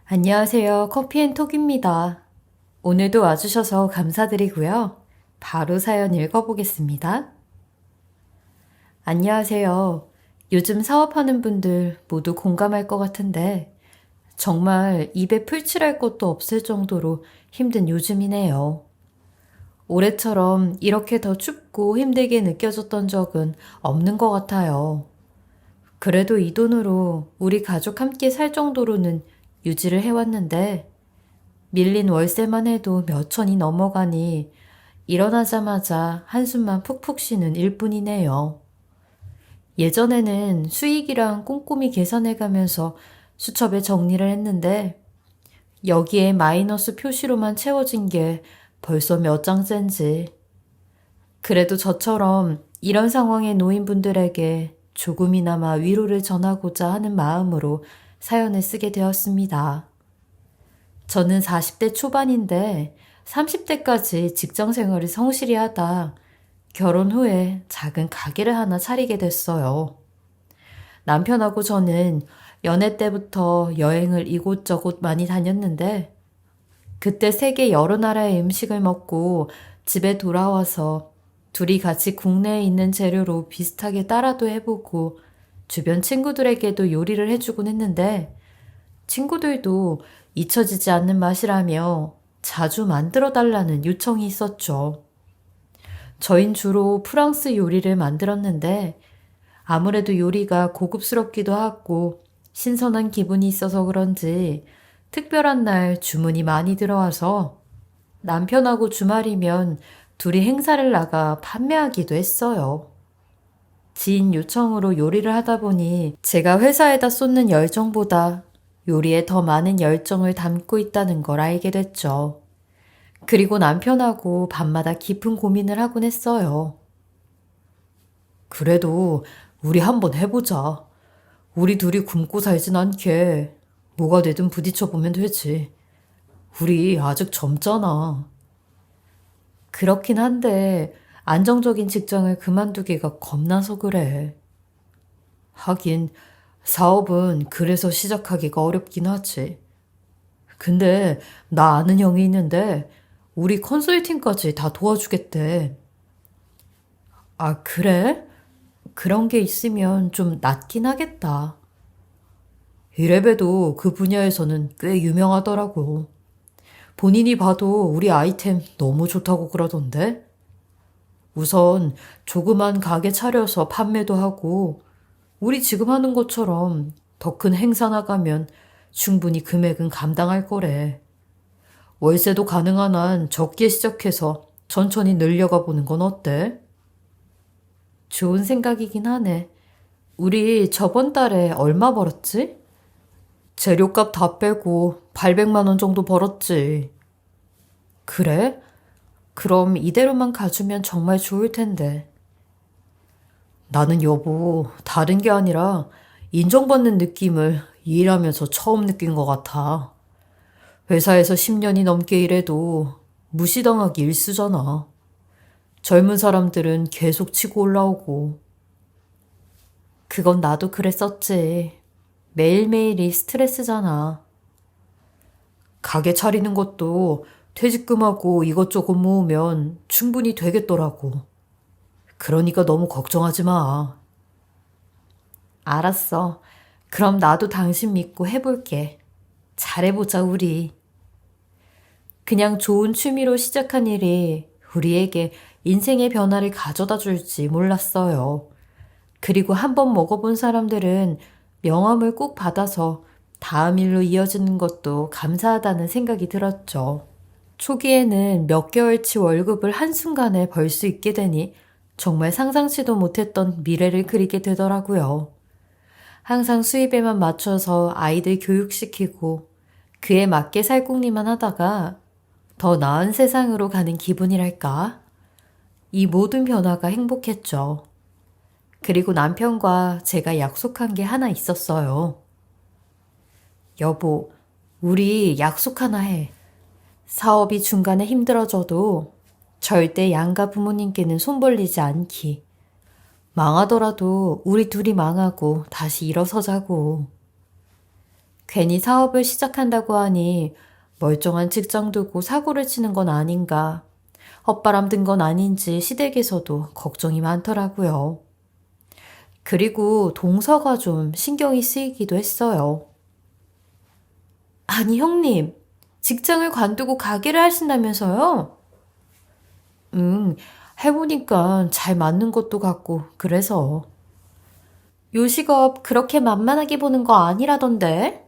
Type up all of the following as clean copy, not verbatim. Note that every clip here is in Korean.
안녕하세요. 커피앤톡입니다. 오늘도 와주셔서 감사드리고요. 바로 사연 읽어보겠습니다. 안녕하세요. 요즘 사업하는 분들 모두 공감할 것 같은데 정말 입에 풀칠할 것도 없을 정도로 힘든 요즘이네요. 올해처럼 이렇게 더 춥고 힘들게 느껴졌던 적은 없는 것 같아요. 그래도 이 돈으로 우리 가족 함께 살 정도로는 유지를 해왔는데 밀린 월세만 해도 몇 천이 넘어가니 일어나자마자 한숨만 푹푹 쉬는 일뿐이네요. 예전에는 수익이랑 꼼꼼히 계산해가면서 수첩에 정리를 했는데 여기에 마이너스 표시로만 채워진 게 벌써 몇 장째인지. 그래도 저처럼 이런 상황에 놓인 분들에게 조금이나마 위로를 전하고자 하는 마음으로 사연을 쓰게 되었습니다. 저는 40대 초반인데 30대까지 직장 생활을 성실히 하다 결혼 후에 작은 가게를 하나 차리게 됐어요. 남편하고 저는 연애 때부터 여행을 이곳저곳 많이 다녔는데 그때 세계 여러 나라의 음식을 먹고 집에 돌아와서 둘이 같이 국내에 있는 재료로 비슷하게 따라도 해보고 주변 친구들에게도 요리를 해주곤 했는데 친구들도 잊혀지지 않는 맛이라며 자주 만들어 달라는 요청이 있었죠. 저흰 주로 프랑스 요리를 만들었는데 아무래도 요리가 고급스럽기도 하고 신선한 기분이 있어서 그런지 특별한 날 주문이 많이 들어와서 남편하고 주말이면 둘이 행사를 나가 판매하기도 했어요. 지인 요청으로 요리를 하다 보니 제가 회사에다 쏟는 열정보다 요리에 더 많은 열정을 담고 있다는 걸 알게 됐죠. 그리고 남편하고 밤마다 깊은 고민을 하곤 했어요. 그래도 우리 한번 해보자. 우리 둘이 굶고 살진 않게 뭐가 되든 부딪혀보면 되지. 우리 아직 젊잖아. 그렇긴 한데 안정적인 직장을 그만두기가 겁나서 그래. 하긴 사업은 그래서 시작하기가 어렵긴 하지. 근데 나 아는 형이 있는데 우리 컨설팅까지 다 도와주겠대. 아, 그래? 그런 게 있으면 좀 낫긴 하겠다. 이래봬도 그 분야에서는 꽤 유명하더라고. 본인이 봐도 우리 아이템 너무 좋다고 그러던데? 우선 조그만 가게 차려서 판매도 하고 우리 지금 하는 것처럼 더 큰 행사 나가면 충분히 금액은 감당할 거래. 월세도 가능한 한 적게 시작해서 천천히 늘려가 보는 건 어때? 좋은 생각이긴 하네. 우리 저번 달에 얼마 벌었지? 재료값 다 빼고 800만 원 정도 벌었지. 그래? 그럼 이대로만 가주면 정말 좋을 텐데. 나는 여보, 다른 게 아니라 인정받는 느낌을 일하면서 처음 느낀 것 같아. 회사에서 10년이 넘게 일해도 무시당하기 일쑤잖아. 젊은 사람들은 계속 치고 올라오고. 그건 나도 그랬었지. 매일매일이 스트레스잖아. 가게 차리는 것도 퇴직금하고 이것저것 모으면 충분히 되겠더라고. 그러니까 너무 걱정하지 마. 알았어. 그럼 나도 당신 믿고 해볼게. 잘해보자, 우리. 그냥 좋은 취미로 시작한 일이 우리에게 인생의 변화를 가져다 줄지 몰랐어요. 그리고 한번 먹어본 사람들은 명함을 꼭 받아서 다음 일로 이어지는 것도 감사하다는 생각이 들었죠. 초기에는 몇 개월치 월급을 한순간에 벌 수 있게 되니 정말 상상치도 못했던 미래를 그리게 되더라고요. 항상 수입에만 맞춰서 아이들 교육시키고 그에 맞게 살궁리만 하다가 더 나은 세상으로 가는 기분이랄까? 이 모든 변화가 행복했죠. 그리고 남편과 제가 약속한 게 하나 있었어요. 여보, 우리 약속 하나 해. 사업이 중간에 힘들어져도 절대 양가 부모님께는 손 벌리지 않기. 망하더라도 우리 둘이 망하고 다시 일어서자고. 괜히 사업을 시작한다고 하니 멀쩡한 직장 두고 사고를 치는 건 아닌가. 헛바람 든 건 아닌지 시댁에서도 걱정이 많더라고요. 그리고 동서가 좀 신경이 쓰이기도 했어요. 아니, 형님, 직장을 관두고 가게를 하신다면서요? 해보니까 잘 맞는 것도 같고, 그래서. 요식업 그렇게 만만하게 보는 거 아니라던데?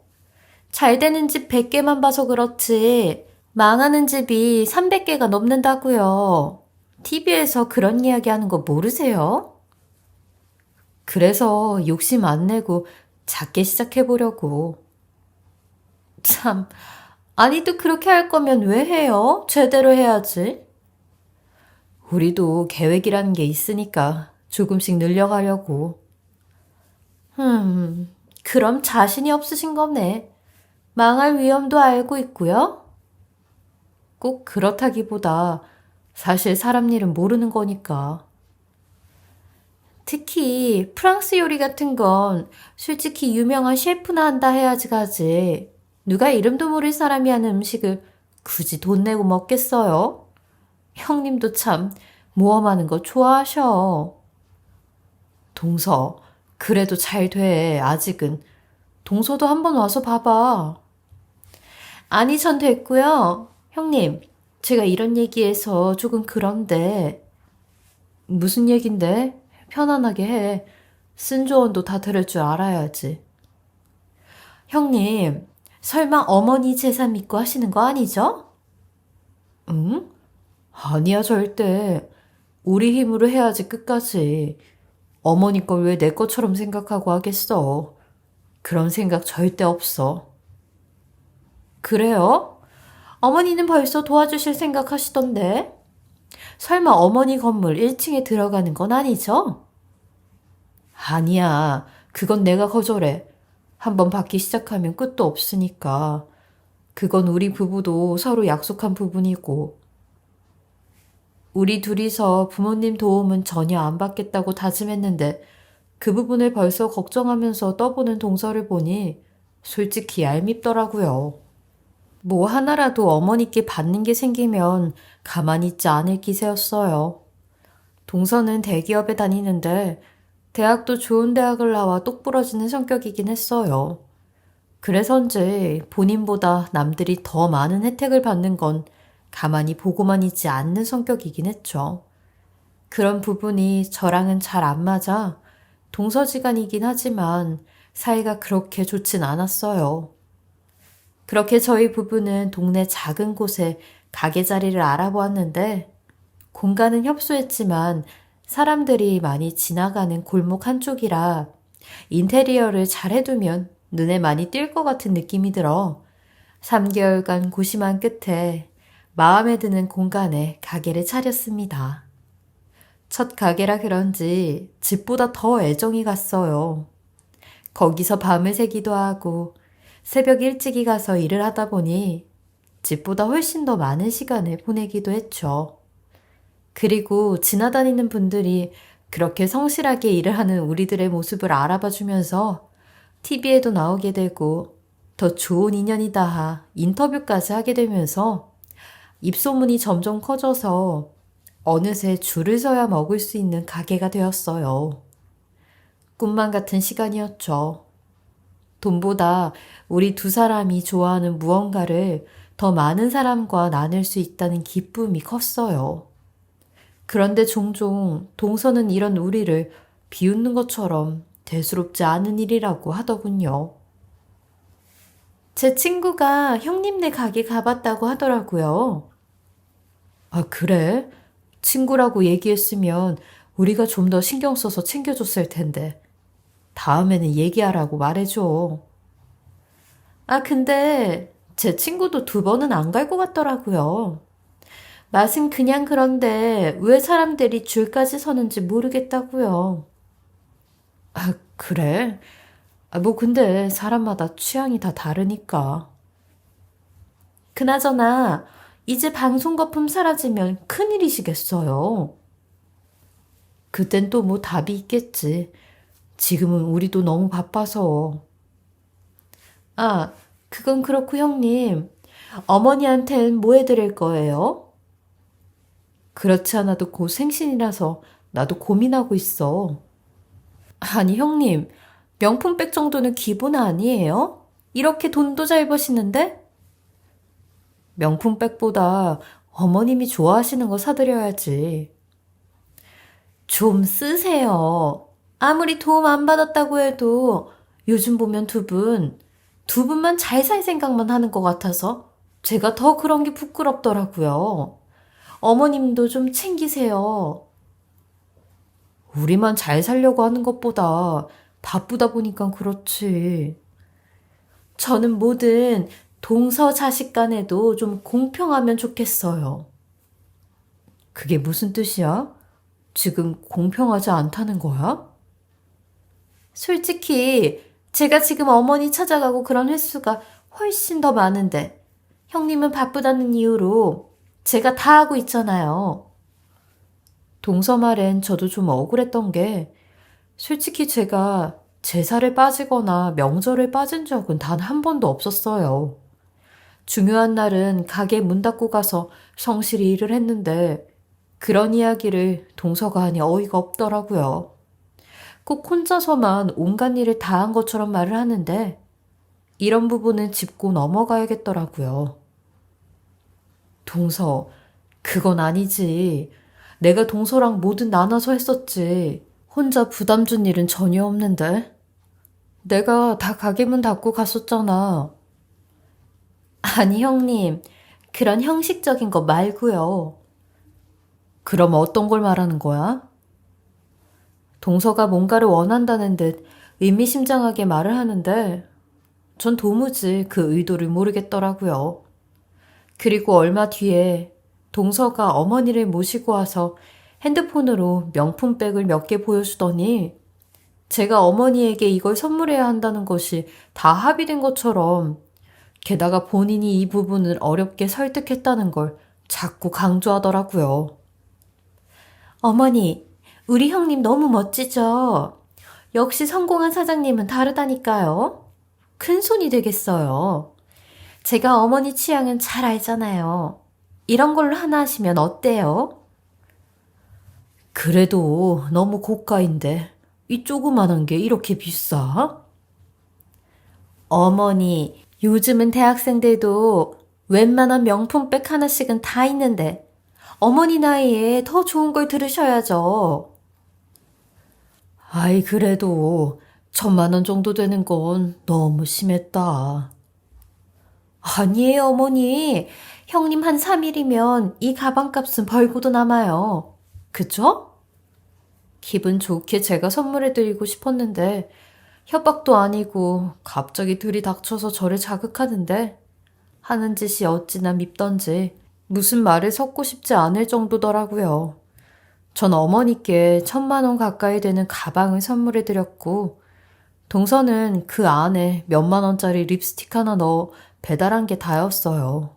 잘 되는 집 100개만 봐서 그렇지, 망하는 집이 300개가 넘는다고요. TV에서 그런 이야기 하는 거 모르세요? 그래서 욕심 안 내고 작게 시작해보려고. 참, 아니 또 그렇게 할 거면 왜 해요? 제대로 해야지. 우리도 계획이라는 게 있으니까 조금씩 늘려가려고. 그럼 자신이 없으신 거네. 망할 위험도 알고 있고요. 꼭 그렇다기보다 사실 사람 일은 모르는 거니까. 특히 프랑스 요리 같은 건 솔직히 유명한 셰프나 한다 해야지 가지. 누가 이름도 모를 사람이 하는 음식을 굳이 돈 내고 먹겠어요? 형님도 참 모험하는 거 좋아하셔. 동서, 그래도 잘 돼, 아직은. 동서도 한번 와서 봐봐. 아니, 전 됐고요. 형님, 제가 이런 얘기해서 조금 그런데. 무슨 얘긴데? 편안하게 해. 쓴 조언도 다 들을 줄 알아야지. 형님, 설마 어머니 재산 믿고 하시는 거 아니죠? 응? 아니야, 절대. 우리 힘으로 해야지, 끝까지. 어머니 걸 왜 내 것처럼 생각하고 하겠어. 그런 생각 절대 없어. 그래요? 어머니는 벌써 도와주실 생각 하시던데? 설마 어머니 건물 1층에 들어가는 건 아니죠? 아니야. 그건 내가 거절해. 한번 받기 시작하면 끝도 없으니까. 그건 우리 부부도 서로 약속한 부분이고. 우리 둘이서 부모님 도움은 전혀 안 받겠다고 다짐했는데 그 부분을 벌써 걱정하면서 떠보는 동서를 보니 솔직히 얄밉더라고요. 뭐 하나라도 어머니께 받는 게 생기면 가만히 있지 않을 기세였어요. 동서는 대기업에 다니는데 대학도 좋은 대학을 나와 똑부러지는 성격이긴 했어요. 그래서인지 본인보다 남들이 더 많은 혜택을 받는 건 가만히 보고만 있지 않는 성격이긴 했죠. 그런 부분이 저랑은 잘 안 맞아 동서지간이긴 하지만 사이가 그렇게 좋진 않았어요. 그렇게 저희 부부는 동네 작은 곳에 가게 자리를 알아보았는데 공간은 협소했지만 사람들이 많이 지나가는 골목 한쪽이라 인테리어를 잘 해두면 눈에 많이 띌 것 같은 느낌이 들어 3개월간 고심한 끝에 마음에 드는 공간에 가게를 차렸습니다. 첫 가게라 그런지 집보다 더 애정이 갔어요. 거기서 밤을 새기도 하고 새벽 일찍이 가서 일을 하다 보니 집보다 훨씬 더 많은 시간을 보내기도 했죠. 그리고 지나다니는 분들이 그렇게 성실하게 일을 하는 우리들의 모습을 알아봐 주면서 TV에도 나오게 되고 더 좋은 인연이다 인터뷰까지 하게 되면서 입소문이 점점 커져서 어느새 줄을 서야 먹을 수 있는 가게가 되었어요. 꿈만 같은 시간이었죠. 돈보다 우리 두 사람이 좋아하는 무언가를 더 많은 사람과 나눌 수 있다는 기쁨이 컸어요. 그런데 종종 동서는 이런 우리를 비웃는 것처럼 대수롭지 않은 일이라고 하더군요. 제 친구가 형님네 가게 가봤다고 하더라고요. 아, 그래? 친구라고 얘기했으면 우리가 좀 더 신경 써서 챙겨줬을 텐데. 다음에는 얘기하라고 말해줘. 아, 근데 제 친구도 2번은 안 갈 것 같더라고요. 맛은 그냥 그런데 왜 사람들이 줄까지 서는지 모르겠다고요. 아, 그래? 아, 뭐 근데 사람마다 취향이 다 다르니까. 그나저나 이제 방송 거품 사라지면 큰일이시겠어요. 그땐 또 뭐 답이 있겠지. 지금은 우리도 너무 바빠서. 아, 그건 그렇고 형님. 어머니한텐 뭐 해드릴 거예요? 그렇지 않아도 곧 생신이라서 나도 고민하고 있어. 아니, 형님. 명품백 정도는 기본 아니에요? 이렇게 돈도 잘 버시는데? 명품백보다 어머님이 좋아하시는 거 사드려야지. 좀 쓰세요. 아무리 도움 안 받았다고 해도 요즘 보면 두 분만 잘 살 생각만 하는 것 같아서 제가 더 그런 게 부끄럽더라고요. 어머님도 좀 챙기세요. 우리만 잘 살려고 하는 것보다 바쁘다 보니까 그렇지. 저는 뭐든 동서 자식 간에도 좀 공평하면 좋겠어요. 그게 무슨 뜻이야? 지금 공평하지 않다는 거야? 솔직히 제가 지금 어머니 찾아가고 그런 횟수가 훨씬 더 많은데 형님은 바쁘다는 이유로 제가 다 하고 있잖아요. 동서 말엔 저도 좀 억울했던 게 솔직히 제가 제사를 빠지거나 명절을 빠진 적은 단 한 번도 없었어요. 중요한 날은 가게 문 닫고 가서 성실히 일을 했는데 그런 이야기를 동서가 하니 어이가 없더라고요. 꼭 혼자서만 온갖 일을 다 한 것처럼 말을 하는데 이런 부분은 짚고 넘어가야겠더라고요. 동서, 그건 아니지. 내가 동서랑 뭐든 나눠서 했었지. 혼자 부담 준 일은 전혀 없는데. 내가 다 가게 문 닫고 갔었잖아. 아니, 형님. 그런 형식적인 거 말고요. 그럼 어떤 걸 말하는 거야? 동서가 뭔가를 원한다는 듯 의미심장하게 말을 하는데 전 도무지 그 의도를 모르겠더라고요. 그리고 얼마 뒤에 동서가 어머니를 모시고 와서 핸드폰으로 명품백을 몇 개 보여주더니 제가 어머니에게 이걸 선물해야 한다는 것이 다 합의된 것처럼 게다가 본인이 이 부분을 어렵게 설득했다는 걸 자꾸 강조하더라고요. 어머니, 우리 형님 너무 멋지죠? 역시 성공한 사장님은 다르다니까요. 큰손이 되겠어요. 제가 어머니 취향은 잘 알잖아요. 이런 걸로 하나 하시면 어때요? 그래도 너무 고가인데 이 조그만한 게 이렇게 비싸? 어머니, 요즘은 대학생들도 웬만한 명품백 하나씩은 다 있는데 어머니 나이에 더 좋은 걸 들으셔야죠. 아이, 그래도 1,000만 원 정도 되는 건 너무 심했다. 아니에요, 어머니. 형님 한 3일이면 이 가방값은 벌고도 남아요. 그쵸? 기분 좋게 제가 선물해드리고 싶었는데 협박도 아니고 갑자기 들이닥쳐서 저를 자극하는데 하는 짓이 어찌나 밉던지 무슨 말을 섞고 싶지 않을 정도더라고요. 전 어머니께 1,000만 원 가까이 되는 가방을 선물해드렸고 동서는 그 안에 몇만 원짜리 립스틱 하나 넣어 배달한 게 다였어요.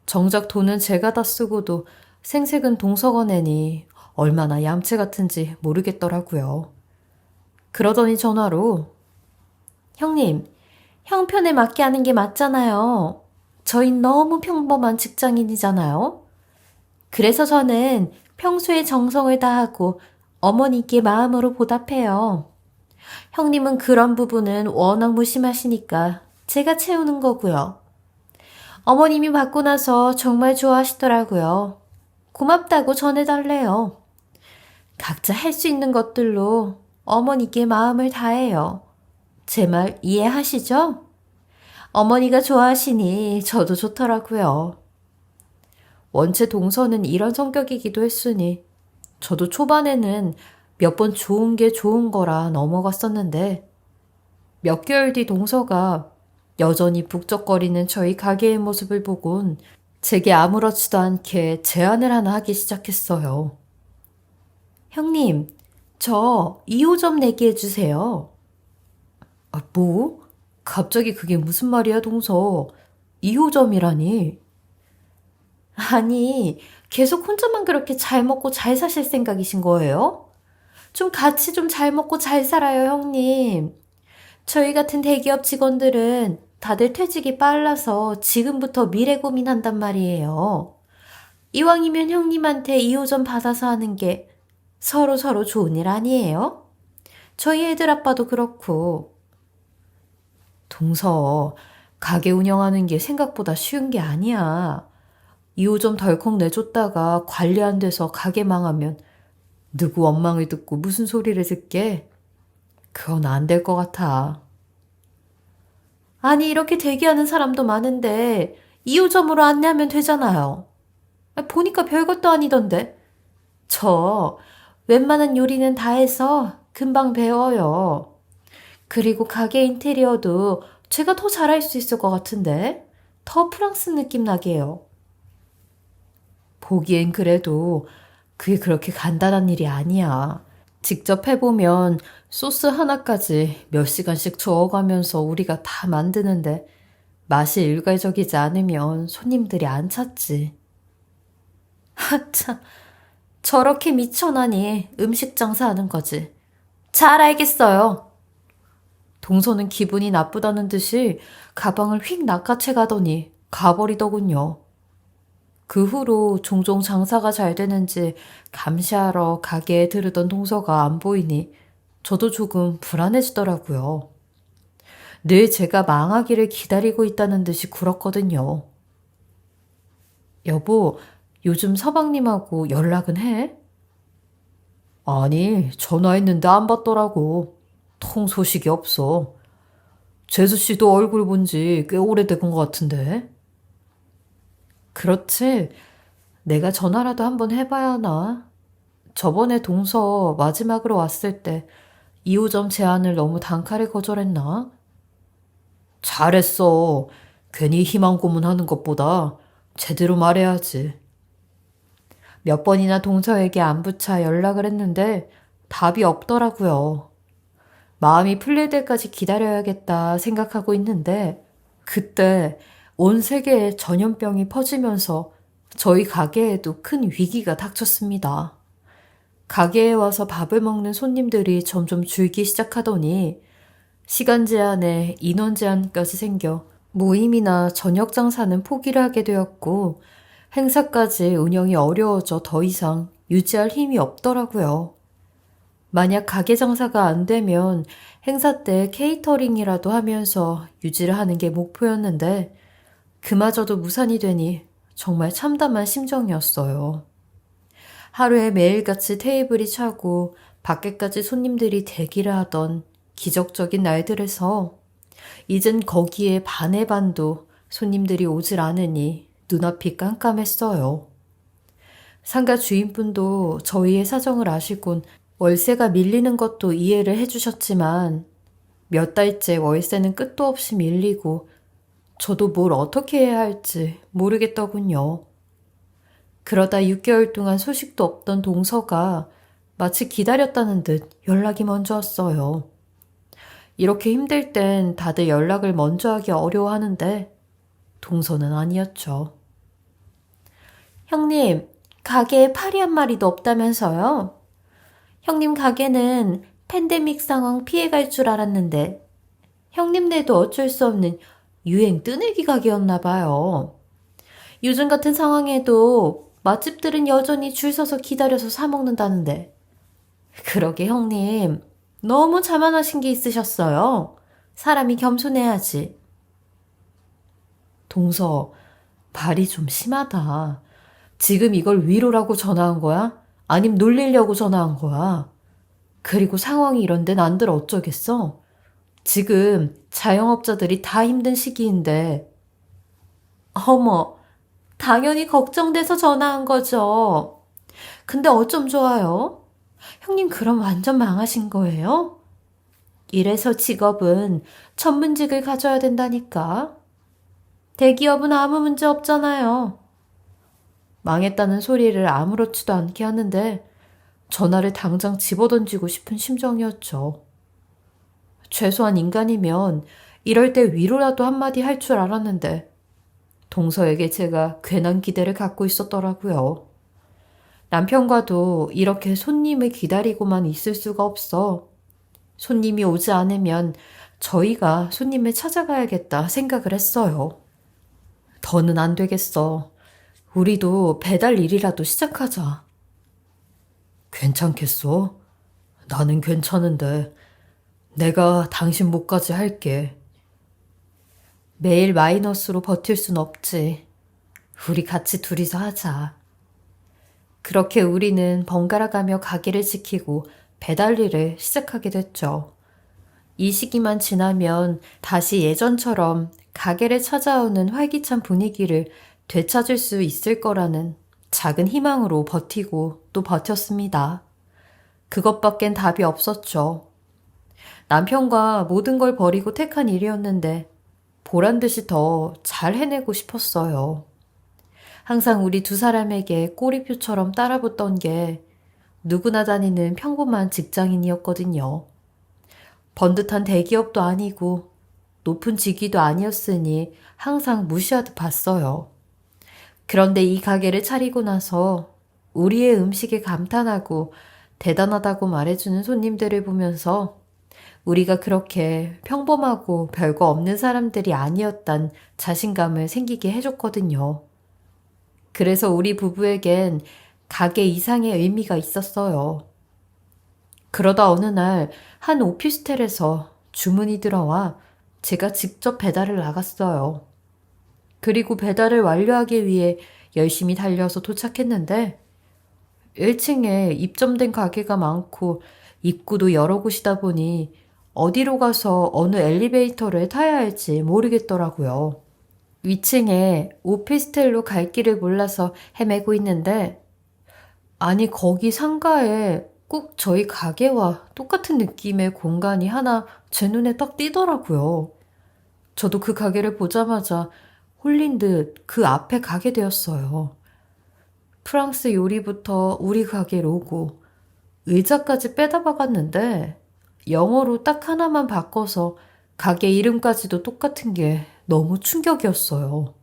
정작 돈은 제가 다 쓰고도 생색은 동서가 내니 얼마나 얌체 같은지 모르겠더라고요. 그러더니 전화로 형님, 형편에 맞게 하는 게 맞잖아요. 저흰 너무 평범한 직장인이잖아요. 그래서 저는 평소에 정성을 다하고 어머니께 마음으로 보답해요. 형님은 그런 부분은 워낙 무심하시니까 제가 채우는 거고요. 어머님이 받고 나서 정말 좋아하시더라고요. 고맙다고 전해달래요. 각자 할 수 있는 것들로 어머니께 마음을 다해요. 제 말 이해하시죠? 어머니가 좋아하시니 저도 좋더라고요. 원체 동서는 이런 성격이기도 했으니 저도 초반에는 몇 번 좋은 게 좋은 거라 넘어갔었는데 몇 개월 뒤 동서가 여전히 북적거리는 저희 가게의 모습을 보곤 제게 아무렇지도 않게 제안을 하나 하기 시작했어요. 형님, 저 2호점 내기 해주세요. 아, 뭐? 갑자기 그게 무슨 말이야, 동서? 2호점이라니? 아니, 계속 혼자만 그렇게 잘 먹고 잘 사실 생각이신 거예요? 좀 같이 좀 잘 먹고 잘 살아요, 형님. 저희 같은 대기업 직원들은 다들 퇴직이 빨라서 지금부터 미래 고민한단 말이에요. 이왕이면 형님한테 2호 좀 받아서 하는 게 서로 좋은 일 아니에요? 저희 애들 아빠도 그렇고. 동서, 가게 운영하는 게 생각보다 쉬운 게 아니야. 2호 좀 덜컥 내줬다가 관리 안 돼서 가게 망하면 누구 원망을 듣고 무슨 소리를 듣게? 그건 안 될 것 같아. 아니, 이렇게 대기하는 사람도 많은데 2호점으로 안내하면 되잖아요. 보니까 별것도 아니던데. 저 웬만한 요리는 다 해서 금방 배워요. 그리고 가게 인테리어도 제가 더 잘할 수 있을 것 같은데. 더 프랑스 느낌 나게요. 보기엔 그래도 그게 그렇게 간단한 일이 아니야. 직접 해보면 소스 하나까지 몇 시간씩 저어가면서 우리가 다 만드는데 맛이 일괄적이지 않으면 손님들이 안 찾지. 하참, 저렇게 미쳐나니 음식 장사하는 거지. 잘 알겠어요. 동서는 기분이 나쁘다는 듯이 가방을 휙 낚아채 가더니 가버리더군요. 그 후로 종종 장사가 잘 되는지 감시하러 가게에 들르던 동서가 안 보이니 저도 조금 불안해지더라고요. 늘 제가 망하기를 기다리고 있다는 듯이 굴었거든요. 여보, 요즘 서방님하고 연락은 해? 아니, 전화했는데 안 받더라고. 통 소식이 없어. 재수 씨도 얼굴 본지 꽤 오래된 것 같은데. 그렇지. 내가 전화라도 한번 해봐야 하나. 저번에 동서 마지막으로 왔을 때 2호점 제안을 너무 단칼에 거절했나? 잘했어. 괜히 희망 고문하는 것보다 제대로 말해야지. 몇 번이나 동서에게 안부차 연락을 했는데 답이 없더라고요. 마음이 풀릴 때까지 기다려야겠다 생각하고 있는데 그때 온 세계에 전염병이 퍼지면서 저희 가게에도 큰 위기가 닥쳤습니다. 가게에 와서 밥을 먹는 손님들이 점점 줄기 시작하더니 시간 제한에 인원 제한까지 생겨 모임이나 저녁 장사는 포기를 하게 되었고 행사까지 운영이 어려워져 더 이상 유지할 힘이 없더라고요. 만약 가게 장사가 안 되면 행사 때 케이터링이라도 하면서 유지를 하는 게 목표였는데 그마저도 무산이 되니 정말 참담한 심정이었어요. 하루에 매일같이 테이블이 차고 밖에까지 손님들이 대기를 하던 기적적인 날들에서 이젠 거기에 반의 반도 손님들이 오질 않으니 눈앞이 깜깜했어요. 상가 주인분도 저희의 사정을 아시곤 월세가 밀리는 것도 이해를 해주셨지만 몇 달째 월세는 끝도 없이 밀리고 저도 뭘 어떻게 해야 할지 모르겠더군요. 그러다 6개월 동안 소식도 없던 동서가 마치 기다렸다는 듯 연락이 먼저 왔어요. 이렇게 힘들 땐 다들 연락을 먼저 하기 어려워하는데 동서는 아니었죠. 형님, 가게에 파리 한 마리도 없다면서요? 형님 가게는 팬데믹 상황 피해갈 줄 알았는데 형님네도 어쩔 수 없는 유행 뜨내기 가게였나 봐요. 요즘 같은 상황에도 맛집들은 여전히 줄 서서 기다려서 사 먹는다는데. 그러게 형님, 너무 자만하신 게 있으셨어요. 사람이 겸손해야지. 동서, 말이 좀 심하다. 지금 이걸 위로라고 전화한 거야? 아님 놀리려고 전화한 거야? 그리고 상황이 이런 데 난들 어쩌겠어? 지금 자영업자들이 다 힘든 시기인데. 어머, 당연히 걱정돼서 전화한 거죠. 근데 어쩜 좋아요? 형님 그럼 완전 망하신 거예요? 이래서 직업은 전문직을 가져야 된다니까. 대기업은 아무 문제 없잖아요. 망했다는 소리를 아무렇지도 않게 하는데 전화를 당장 집어던지고 싶은 심정이었죠. 최소한 인간이면 이럴 때 위로라도 한마디 할 줄 알았는데 동서에게 제가 괜한 기대를 갖고 있었더라고요. 남편과도 이렇게 손님을 기다리고만 있을 수가 없어. 손님이 오지 않으면 저희가 손님을 찾아가야겠다 생각을 했어요. 더는 안 되겠어. 우리도 배달 일이라도 시작하자. 괜찮겠어? 나는 괜찮은데 내가 당신 목까지 할게. 매일 마이너스로 버틸 순 없지. 우리 같이 둘이서 하자. 그렇게 우리는 번갈아 가며 가게를 지키고 배달 일을 시작하게 됐죠. 이 시기만 지나면 다시 예전처럼 가게를 찾아오는 활기찬 분위기를 되찾을 수 있을 거라는 작은 희망으로 버티고 또 버텼습니다. 그것밖엔 답이 없었죠. 남편과 모든 걸 버리고 택한 일이었는데 보란 듯이 더 잘 해내고 싶었어요. 항상 우리 두 사람에게 꼬리표처럼 따라붙던 게 누구나 다니는 평범한 직장인이었거든요. 번듯한 대기업도 아니고 높은 직위도 아니었으니 항상 무시하듯 봤어요. 그런데 이 가게를 차리고 나서 우리의 음식에 감탄하고 대단하다고 말해주는 손님들을 보면서 우리가 그렇게 평범하고 별거 없는 사람들이 아니었단 자신감을 생기게 해줬거든요. 그래서 우리 부부에겐 가게 이상의 의미가 있었어요. 그러다 어느 날 한 오피스텔에서 주문이 들어와 제가 직접 배달을 나갔어요. 그리고 배달을 완료하기 위해 열심히 달려서 도착했는데 1층에 입점된 가게가 많고 입구도 여러 곳이다 보니 어디로 가서 어느 엘리베이터를 타야 할지 모르겠더라고요. 위층에 오피스텔로 갈 길을 몰라서 헤매고 있는데 아니 거기 상가에 꼭 저희 가게와 똑같은 느낌의 공간이 하나 제 눈에 딱 띄더라고요. 저도 그 가게를 보자마자 홀린 듯 그 앞에 가게 되었어요. 프랑스 요리부터 우리 가게 로고, 의자까지 빼다 박았는데 영어로 딱 하나만 바꿔서 가게 이름까지도 똑같은 게 너무 충격이었어요.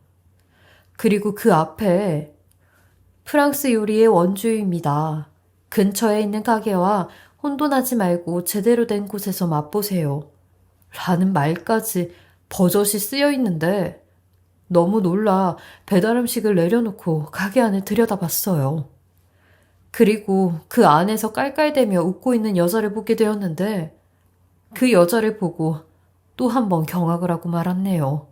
그리고 그 앞에 프랑스 요리의 원주입니다. 근처에 있는 가게와 혼돈하지 말고 제대로 된 곳에서 맛보세요. 라는 말까지 버젓이 쓰여 있는데 너무 놀라 배달 음식을 내려놓고 가게 안을 들여다봤어요. 그리고 그 안에서 깔깔대며 웃고 있는 여자를 보게 되었는데 그 여자를 보고 또 한 번 경악을 하고 말았네요.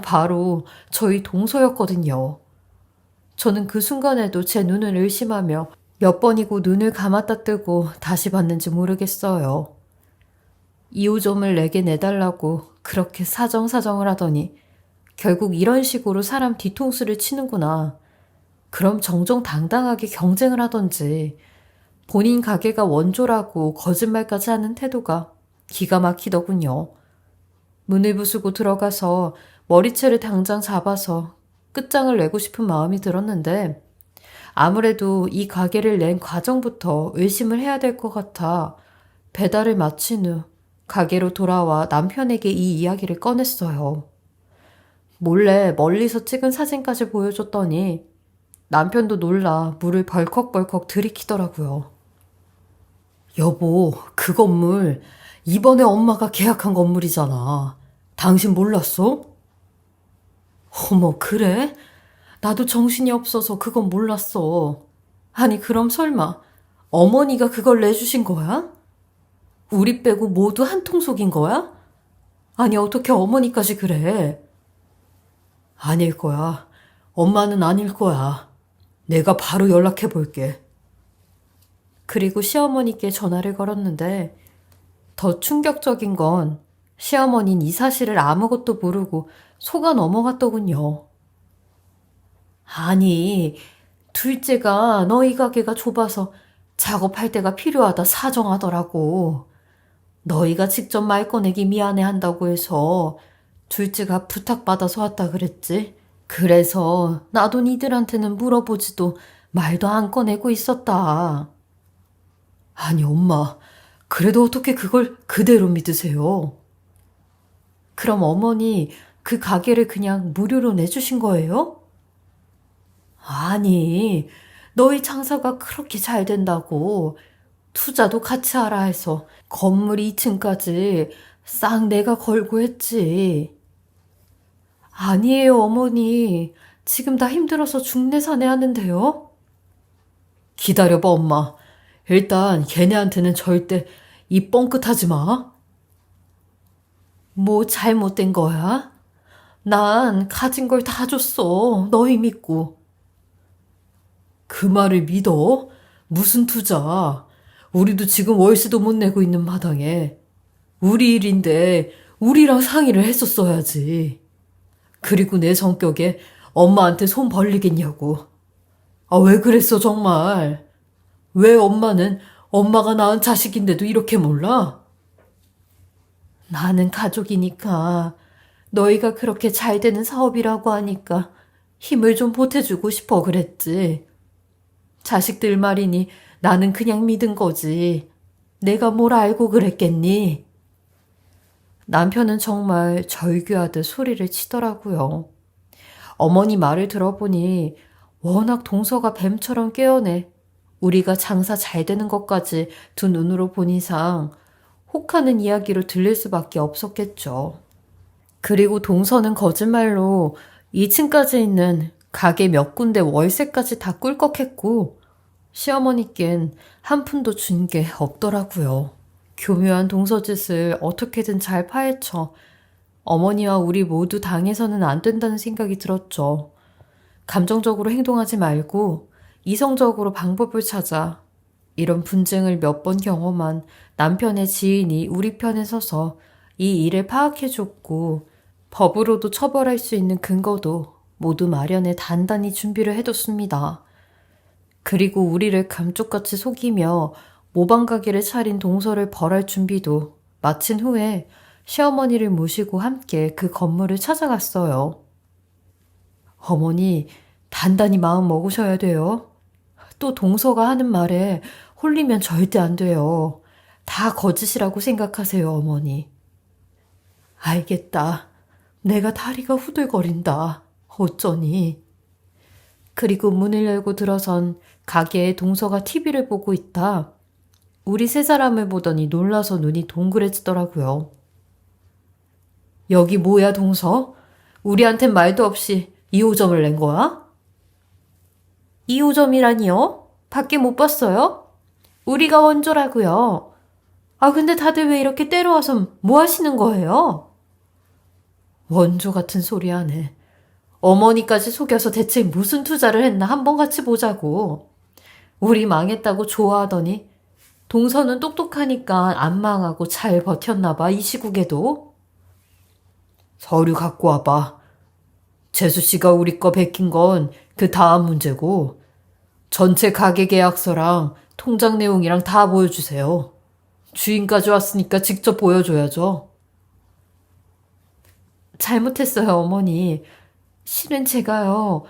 바로 저희 동서였거든요. 저는 그 순간에도 제 눈을 의심하며 몇 번이고 눈을 감았다 뜨고 다시 봤는지 모르겠어요. 2호점을 내게 내달라고 그렇게 사정사정을 하더니 결국 이런 식으로 사람 뒤통수를 치는구나. 그럼 정정당당하게 경쟁을 하던지 본인 가게가 원조라고 거짓말까지 하는 태도가 기가 막히더군요. 문을 부수고 들어가서 머리채를 당장 잡아서 끝장을 내고 싶은 마음이 들었는데 아무래도 이 가게를 낸 과정부터 의심을 해야 될 것 같아 배달을 마친 후 가게로 돌아와 남편에게 이 이야기를 꺼냈어요. 몰래 멀리서 찍은 사진까지 보여줬더니 남편도 놀라 물을 벌컥벌컥 들이키더라고요. 여보, 그 건물 이번에 엄마가 계약한 건물이잖아. 당신 몰랐어? 어머, 그래? 나도 정신이 없어서 그건 몰랐어. 아니, 그럼 설마 어머니가 그걸 내주신 거야? 우리 빼고 모두 한 통속인 거야? 아니, 어떻게 어머니까지 그래? 아닐 거야. 엄마는 아닐 거야. 내가 바로 연락해 볼게. 그리고 시어머니께 전화를 걸었는데 더 충격적인 건 시어머니는 이 사실을 아무것도 모르고 속아 넘어갔더군요. 아니, 둘째가 너희 가게가 좁아서 작업할 때가 필요하다 사정하더라고. 너희가 직접 말 꺼내기 미안해 한다고 해서 둘째가 부탁받아서 왔다 그랬지. 그래서 나도 니들한테는 물어보지도 말도 안 꺼내고 있었다. 아니 엄마, 그래도 어떻게 그걸 그대로 믿으세요? 그럼 어머니 그 가게를 그냥 무료로 내주신 거예요? 아니, 너희 장사가 그렇게 잘 된다고 투자도 같이 하라 해서 건물 2층까지 싹 내가 걸고 했지. 아니에요, 어머니. 지금 다 힘들어서 중내사내 하는데요? 기다려봐, 엄마. 일단 걔네한테는 절대 입 뻥끗하지 마. 뭐 잘못된 거야? 난 가진 걸 다 줬어. 너희 믿고. 그 말을 믿어? 무슨 투자? 우리도 지금 월세도 못 내고 있는 마당에. 우리 일인데 우리랑 상의를 했었어야지. 그리고 내 성격에 엄마한테 손 벌리겠냐고. 아, 왜 그랬어, 정말? 왜 엄마는 엄마가 낳은 자식인데도 이렇게 몰라? 나는 가족이니까 너희가 그렇게 잘 되는 사업이라고 하니까 힘을 좀 보태주고 싶어 그랬지. 자식들 말이니 나는 그냥 믿은 거지. 내가 뭘 알고 그랬겠니? 남편은 정말 절규하듯 소리를 치더라고요. 어머니 말을 들어보니 워낙 동서가 뱀처럼 깨어내 우리가 장사 잘 되는 것까지 두 눈으로 본 이상 혹하는 이야기로 들릴 수밖에 없었겠죠. 그리고 동서는 거짓말로 2층까지 있는 가게 몇 군데 월세까지 다 꿀꺽했고 시어머니께는 한 푼도 준 게 없더라고요. 교묘한 동서짓을 어떻게든 잘 파헤쳐 어머니와 우리 모두 당해서는 안 된다는 생각이 들었죠. 감정적으로 행동하지 말고 이성적으로 방법을 찾아 이런 분쟁을 몇 번 경험한 남편의 지인이 우리 편에 서서 이 일을 파악해줬고 법으로도 처벌할 수 있는 근거도 모두 마련해 단단히 준비를 해뒀습니다. 그리고 우리를 감쪽같이 속이며 모방가게를 차린 동서를 벌할 준비도 마친 후에 시어머니를 모시고 함께 그 건물을 찾아갔어요. 어머니, 단단히 마음 먹으셔야 돼요. 또 동서가 하는 말에 홀리면 절대 안 돼요. 다 거짓이라고 생각하세요, 어머니. 알겠다. 내가 다리가 후들거린다. 어쩌니. 그리고 문을 열고 들어선 가게에 동서가 TV를 보고 있다. 우리 세 사람을 보더니 놀라서 눈이 동그래지더라고요. 여기 뭐야, 동서? 우리한텐 말도 없이 2호점을 낸 거야? 2호점이라니요? 밖에 못 봤어요? 우리가 원조라고요. 아, 근데 다들 왜 이렇게 때려와서 뭐 하시는 거예요? 원조 같은 소리 하네. 어머니까지 속여서 대체 무슨 투자를 했나 한번 같이 보자고. 우리 망했다고 좋아하더니 동서는 똑똑하니까 안 망하고 잘 버텼나 봐, 이 시국에도. 서류 갖고 와봐. 재수 씨가 우리 거 베낀 건 그 다음 문제고 전체 가게 계약서랑 통장 내용이랑 다 보여주세요. 주인까지 왔으니까 직접 보여줘야죠. 잘못했어요, 어머니. 실은 제가요,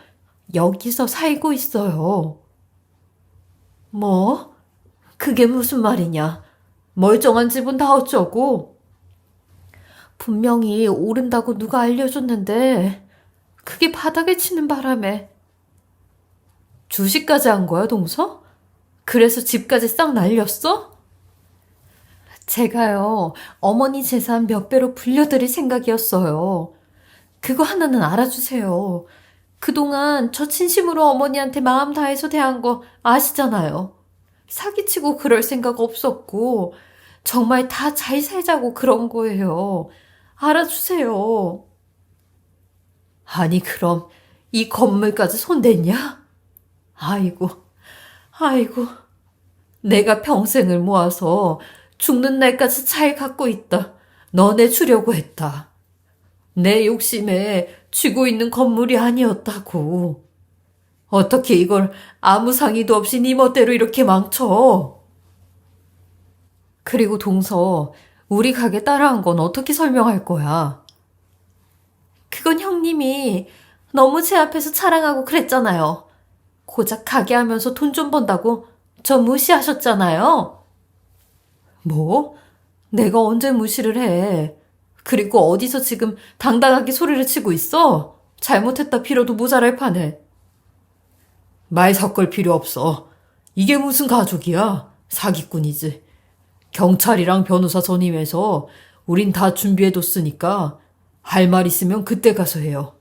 여기서 살고 있어요. 뭐? 그게 무슨 말이냐? 멀쩡한 집은 다 어쩌고? 분명히 오른다고 누가 알려줬는데 그게 바닥에 치는 바람에 주식까지 한 거야, 동서? 그래서 집까지 싹 날렸어? 제가요, 어머니 재산 몇 배로 불려드릴 생각이었어요. 그거 하나는 알아주세요. 그동안 저 진심으로 어머니한테 마음 다해서 대한 거 아시잖아요. 사기치고 그럴 생각 없었고 정말 다 잘 살자고 그런 거예요. 알아주세요. 아니 그럼 이 건물까지 손댔냐? 아이고, 아이고. 내가 평생을 모아서 죽는 날까지 잘 갖고 있다. 너네 주려고 했다. 내 욕심에 쥐고 있는 건물이 아니었다고. 어떻게 이걸 아무 상의도 없이 네 멋대로 이렇게 망쳐? 그리고 동서, 우리 가게 따라한 건 어떻게 설명할 거야? 그건 형님이 너무 제 앞에서 자랑하고 그랬잖아요. 고작 가게 하면서 돈 좀 번다고 저 무시하셨잖아요. 뭐? 내가 언제 무시를 해? 그리고 어디서 지금 당당하게 소리를 치고 있어? 잘못했다 빌어도 모자랄 판에. 말 섞을 필요 없어. 이게 무슨 가족이야? 사기꾼이지. 경찰이랑 변호사 선임해서 우린 다 준비해뒀으니까 할 말 있으면 그때 가서 해요.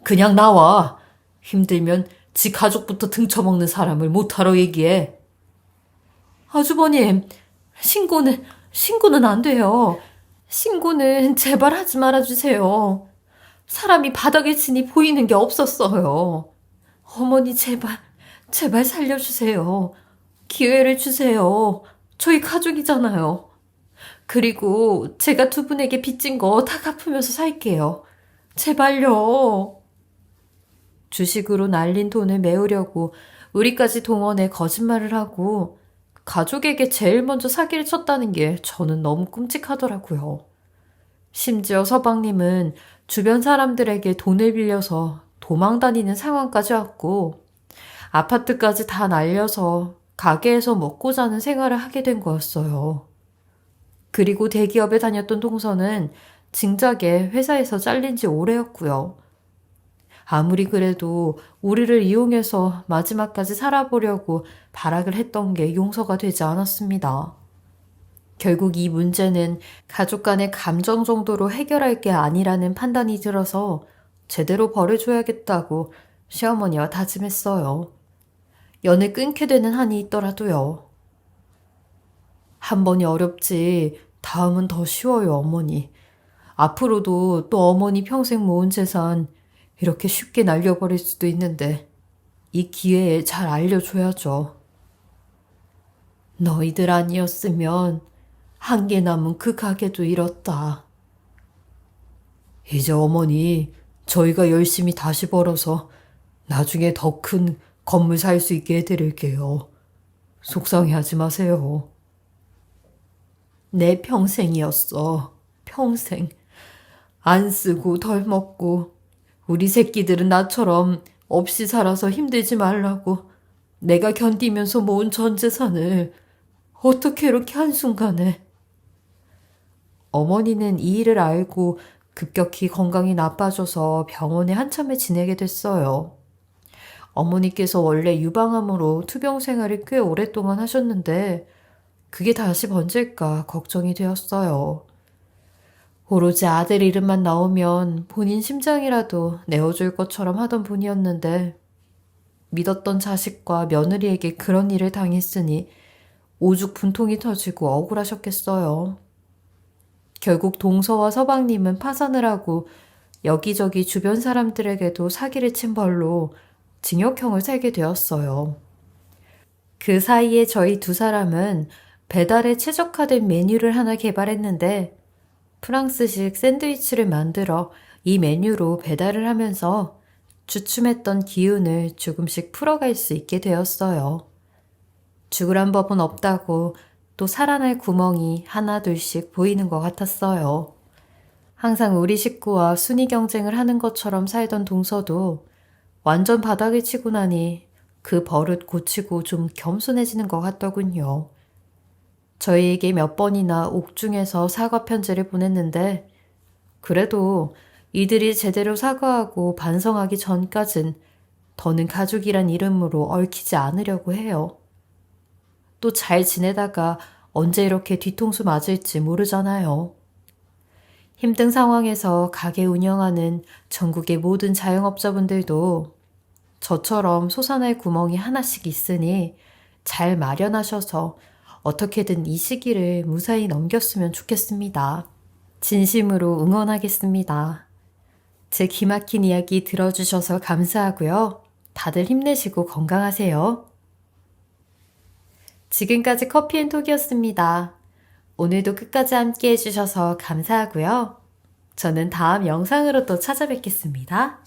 그냥 나와. 힘들면 지 가족부터 등쳐먹는 사람을 못하러 얘기해. 아주버님, 신고는 안 돼요. 신고는 제발 하지 말아주세요. 사람이 바닥에 치니 보이는 게 없었어요. 어머니 제발 살려주세요. 기회를 주세요. 저희 가족이잖아요. 그리고 제가 두 분에게 빚진 거 다 갚으면서 살게요. 제발요. 주식으로 날린 돈을 메우려고 우리까지 동원해 거짓말을 하고 가족에게 제일 먼저 사기를 쳤다는 게 저는 너무 끔찍하더라고요. 심지어 서방님은 주변 사람들에게 돈을 빌려서 도망 다니는 상황까지 왔고 아파트까지 다 날려서 가게에서 먹고 자는 생활을 하게 된 거였어요. 그리고 대기업에 다녔던 동서는 진작에 회사에서 잘린 지 오래였고요. 아무리 그래도 우리를 이용해서 마지막까지 살아보려고 발악을 했던 게 용서가 되지 않았습니다. 결국 이 문제는 가족 간의 감정 정도로 해결할 게 아니라는 판단이 들어서 제대로 벌해줘야겠다고 시어머니와 다짐했어요. 연을 끊게 되는 한이 있더라도요. 한 번이 어렵지 다음은 더 쉬워요, 어머니. 앞으로도 또 어머니 평생 모은 재산 이렇게 쉽게 날려버릴 수도 있는데 이 기회에 잘 알려줘야죠. 너희들 아니었으면 한 개 남은 그 가게도 잃었다. 이제 어머니, 저희가 열심히 다시 벌어서 나중에 더 큰 건물 살 수 있게 해드릴게요. 속상해하지 마세요. 내 평생이었어. 평생. 안 쓰고 덜 먹고 우리 새끼들은 나처럼 없이 살아서 힘들지 말라고 내가 견디면서 모은 전 재산을 어떻게 이렇게 한순간에. 어머니는 이 일을 알고 급격히 건강이 나빠져서 병원에 한참을 지내게 됐어요. 어머니께서 원래 유방암으로 투병 생활을 꽤 오랫동안 하셨는데 그게 다시 번질까 걱정이 되었어요. 오로지 아들 이름만 나오면 본인 심장이라도 내어줄 것처럼 하던 분이었는데 믿었던 자식과 며느리에게 그런 일을 당했으니 오죽 분통이 터지고 억울하셨겠어요. 결국 동서와 서방님은 파산을 하고 여기저기 주변 사람들에게도 사기를 친 벌로 징역형을 살게 되었어요. 그 사이에 저희 두 사람은 배달에 최적화된 메뉴를 하나 개발했는데 프랑스식 샌드위치를 만들어 이 메뉴로 배달을 하면서 주춤했던 기운을 조금씩 풀어갈 수 있게 되었어요. 죽으란 법은 없다고 또 살아날 구멍이 하나 둘씩 보이는 것 같았어요. 항상 우리 식구와 순위 경쟁을 하는 것처럼 살던 동서도 완전 바닥을 치고 나니 그 버릇 고치고 좀 겸손해지는 것 같더군요. 저희에게 몇 번이나 옥중에서 사과 편지를 보냈는데 그래도 이들이 제대로 사과하고 반성하기 전까진 더는 가족이란 이름으로 얽히지 않으려고 해요. 또 잘 지내다가 언제 이렇게 뒤통수 맞을지 모르잖아요. 힘든 상황에서 가게 운영하는 전국의 모든 자영업자분들도 저처럼 솟아날 구멍이 하나씩 있으니 잘 마련하셔서 어떻게든 이 시기를 무사히 넘겼으면 좋겠습니다. 진심으로 응원하겠습니다. 제 기막힌 이야기 들어주셔서 감사하고요. 다들 힘내시고 건강하세요. 지금까지 커피앤톡이었습니다. 오늘도 끝까지 함께 해주셔서 감사하고요. 저는 다음 영상으로 또 찾아뵙겠습니다.